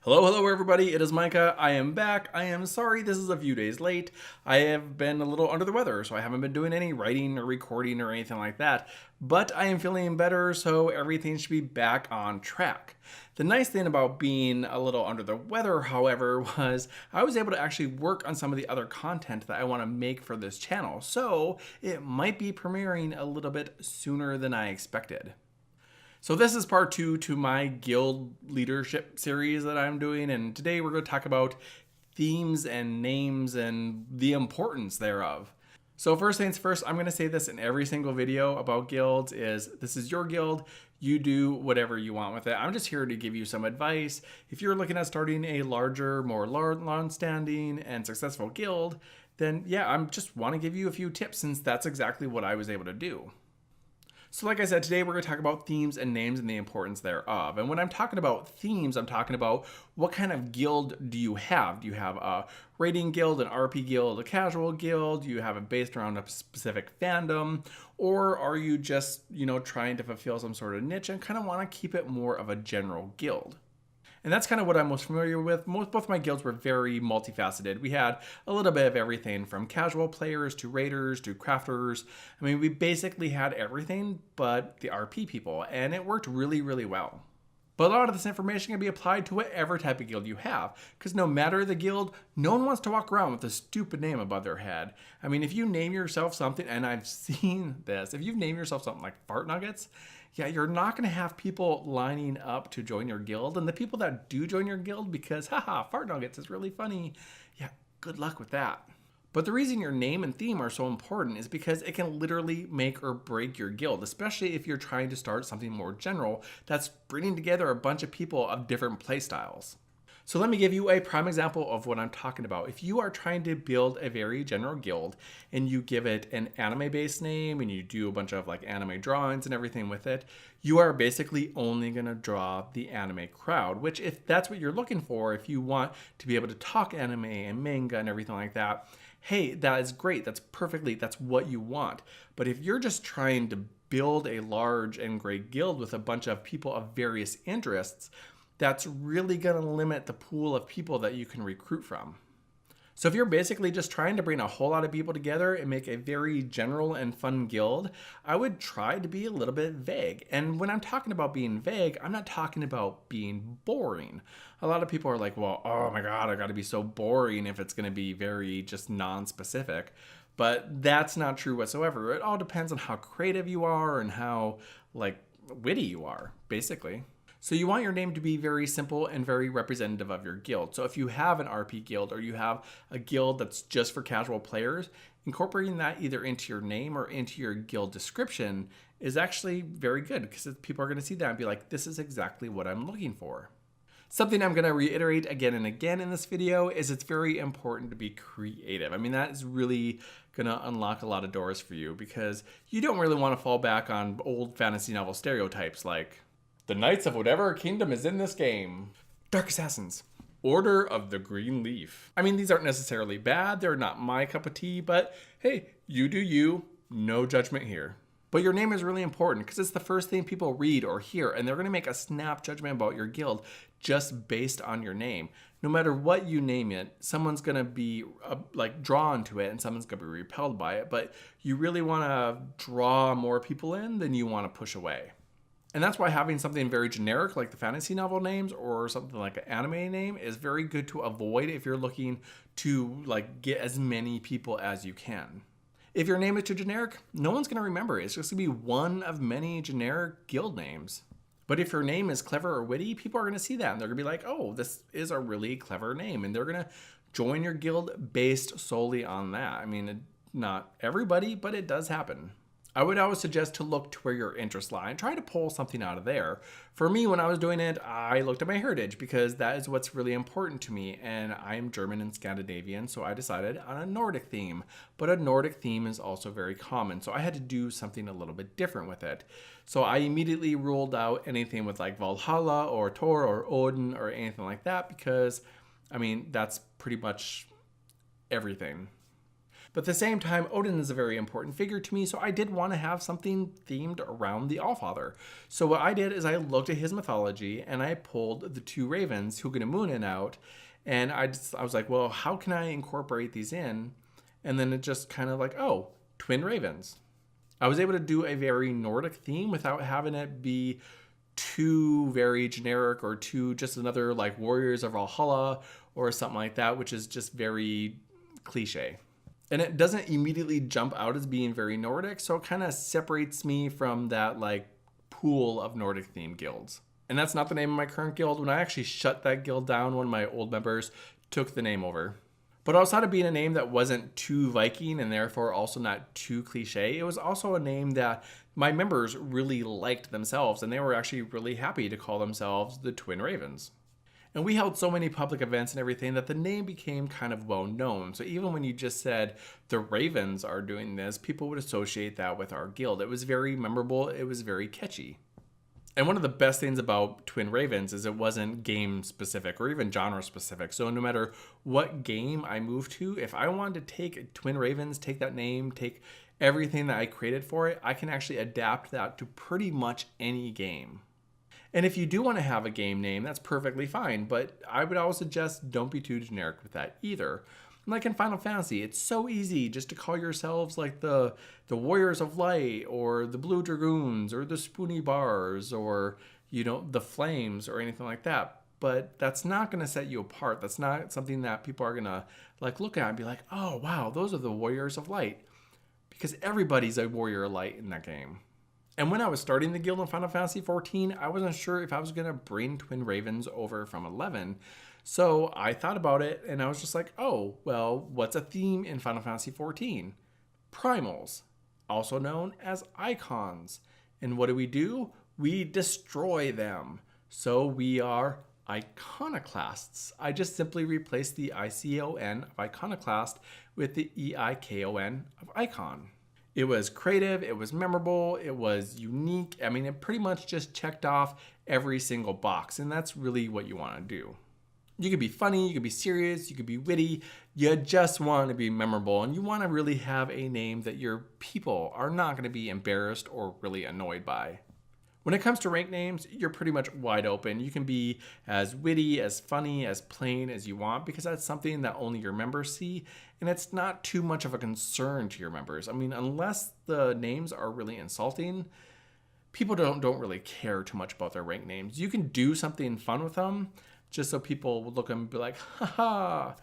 Hello everybody, it is Micah. I am back. I am sorry this is a few days late. I have been a little under the weather, so I haven't been doing any writing or recording or anything like that. But I am feeling better, so everything should be back on track. The nice thing about being a little under the weather, however, was I was able to actually work on some of the other content that I want to make for this channel. So it might be premiering a little bit sooner than I expected. So this is part 2 to my guild leadership series that I'm doing, and today we're going to talk about themes and names and the importance thereof. So first things first, I'm going to say this in every single video about guilds is this is your guild, you do whatever you want with it. I'm just here to give you some advice. If you're looking at starting a larger, more long-standing and successful guild, then yeah, I just want to give you a few tips since that's exactly what I was able to do. So like I said, today we're going to talk about themes and names and the importance thereof. And when I'm talking about themes, I'm talking about what kind of guild do you have? Do you have a raiding guild, an RP guild, a casual guild? Do you have it based around a specific fandom? Or are you just, trying to fulfill some sort of niche and kind of want to keep it more of a general guild? And that's kind of what I'm most familiar with. Both my guilds were very multifaceted. We had a little bit of everything from casual players to raiders to crafters. I mean, we basically had everything but the RP people, and it worked really, really well. But a lot of this information can be applied to whatever type of guild you have, because no matter the guild, no one wants to walk around with a stupid name above their head. I mean, if you name yourself something, and I've seen this, if you've named yourself something like Fart Nuggets, yeah, you're not going to have people lining up to join your guild. And the people that do join your guild because, haha, Fart Nuggets is really funny, yeah, good luck with that. But the reason your name and theme are so important is because it can literally make or break your guild, especially if you're trying to start something more general that's bringing together a bunch of people of different playstyles. So let me give you a prime example of what I'm talking about. If you are trying to build a very general guild and you give it an anime-based name and you do a bunch of like anime drawings and everything with it, you are basically only going to draw the anime crowd, which if that's what you're looking for, if you want to be able to talk anime and manga and everything like that, hey, that is great. That's what you want. But if you're just trying to build a large and great guild with a bunch of people of various interests, that's really going to limit the pool of people that you can recruit from. So if you're basically just trying to bring a whole lot of people together and make a very general and fun guild, I would try to be a little bit vague. And when I'm talking about being vague, I'm not talking about being boring. A lot of people are like, well, oh my God, I got to be so boring if it's going to be very just non-specific. But that's not true whatsoever. It all depends on how creative you are and how witty you are, basically. So you want your name to be very simple and very representative of your guild. So if you have an RP guild or you have a guild that's just for casual players, incorporating that either into your name or into your guild description is actually very good because people are going to see that and be like, this is exactly what I'm looking for. Something I'm going to reiterate again and again in this video is it's very important to be creative. I mean, that is really going to unlock a lot of doors for you because you don't really want to fall back on old fantasy novel stereotypes like the Knights of whatever kingdom is in this game. Dark Assassins. Order of the Green Leaf. I mean, these aren't necessarily bad. They're not my cup of tea, but hey, you do you. No judgment here. But your name is really important because it's the first thing people read or hear, and they're going to make a snap judgment about your guild just based on your name. No matter what you name it, someone's going to be drawn to it and someone's going to be repelled by it, but you really want to draw more people in than you want to push away. And that's why having something very generic like the fantasy novel names or something like an anime name is very good to avoid if you're looking to get as many people as you can. If your name is too generic, no one's going to remember it. It's just going to be one of many generic guild names. But if your name is clever or witty, people are going to see that and they're going to be like, oh, this is a really clever name. And they're going to join your guild based solely on that. I mean, not everybody, but it does happen. I would always suggest to look to where your interests lie and try to pull something out of there. For me, when I was doing it, I looked at my heritage because that is what's really important to me. And I am German and Scandinavian, so I decided on a Nordic theme. But a Nordic theme is also very common, so I had to do something a little bit different with it. So I immediately ruled out anything with like Valhalla or Thor or Odin or anything like that because, I mean, that's pretty much everything. But at the same time, Odin is a very important figure to me, so I did want to have something themed around the Allfather. So what I did is I looked at his mythology and I pulled the two ravens, Hugin and Munin, out, and I was like, well, how can I incorporate these in? And then it just kind of like, oh, twin ravens. I was able to do a very Nordic theme without having it be too very generic or too just another like Warriors of Valhalla or something like that, which is just very cliche. And it doesn't immediately jump out as being very Nordic, so it kind of separates me from that like pool of Nordic themed guilds. And that's not the name of my current guild. When I actually shut that guild down, one of my old members took the name over. But outside of being a name that wasn't too Viking and therefore also not too cliche, it was also a name that my members really liked themselves, and they were actually really happy to call themselves the Twin Ravens. And we held so many public events and everything that the name became kind of well known. So even when you just said the Ravens are doing this, people would associate that with our guild. It was very memorable. It was very catchy. And one of the best things about Twin Ravens is it wasn't game specific or even genre specific. So no matter what game I moved to, if I wanted to take Twin Ravens, take that name, take everything that I created for it, I can actually adapt that to pretty much any game. And if you do want to have a game name, that's perfectly fine, but I would always suggest don't be too generic with that either. Like in Final Fantasy, it's so easy just to call yourselves like the Warriors of Light or the Blue Dragoons or the Spoony Bars or, you know, the Flames or anything like that. But that's not going to set you apart. That's not something that people are going to like look at and be like, oh, wow, those are the Warriors of Light. Because everybody's a Warrior of Light in that game. And when I was starting the guild in Final Fantasy XIV, I wasn't sure if I was going to bring Twin Ravens over from 11. So I thought about it and I was just like, oh, well, what's a theme in Final Fantasy XIV? Primals, also known as icons. And what do? We destroy them. So we are iconoclasts. I just simply replaced the ICON of iconoclast with the EIKON of icon. It was creative, it was memorable, it was unique. I mean, it pretty much just checked off every single box, and that's really what you want to do. You could be funny, you could be serious, you could be witty, you just want to be memorable, and you want to really have a name that your people are not going to be embarrassed or really annoyed by. When it comes to rank names, you're pretty much wide open. You can be as witty, as funny, as plain as you want because that's something that only your members see, and it's not too much of a concern to your members. I mean, unless the names are really insulting, people don't really care too much about their rank names. You can do something fun with them just so people will look at them and be like, haha.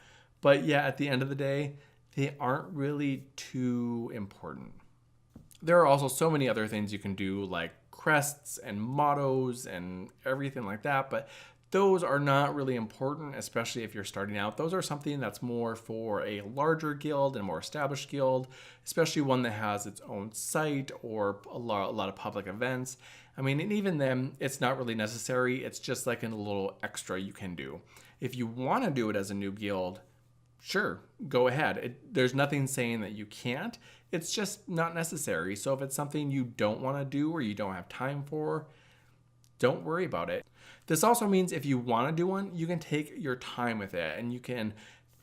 But yeah, at the end of the day, they aren't really too important. There are also so many other things you can do like crests and mottos and everything like that, but those are not really important, especially if you're starting out. Those are something that's more for a larger guild and more established guild, especially one that has its own site or a lot of public events. I mean, and even then, it's not really necessary. It's just like a little extra you can do. If you want to do it as a new guild, sure, go ahead. There's nothing saying that you can't. It's just not necessary. So if it's something you don't want to do or you don't have time for, don't worry about it. This also means if you want to do one, you can take your time with it and you can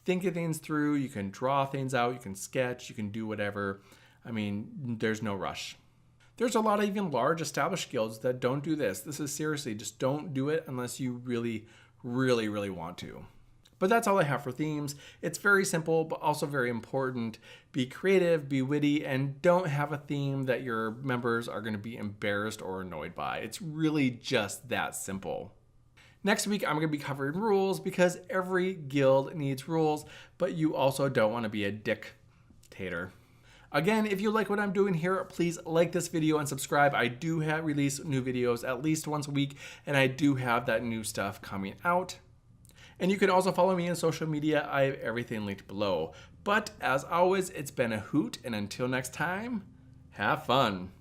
think of things through, you can draw things out, you can sketch, you can do whatever. I mean, there's no rush. There's a lot of even large established guilds that don't do this. This is seriously, just don't do it unless you really, really, really want to. But that's all I have for themes. It's very simple, but also very important. Be creative, be witty, and don't have a theme that your members are going to be embarrassed or annoyed by. It's really just that simple. Next week, I'm going to be covering rules because every guild needs rules, but you also don't want to be a dictator. Again, if you like what I'm doing here, please like this video and subscribe. I do release new videos at least once a week, and I do have that new stuff coming out. And you can also follow me on social media. I have everything linked below. But as always, it's been a hoot, and until next time, have fun.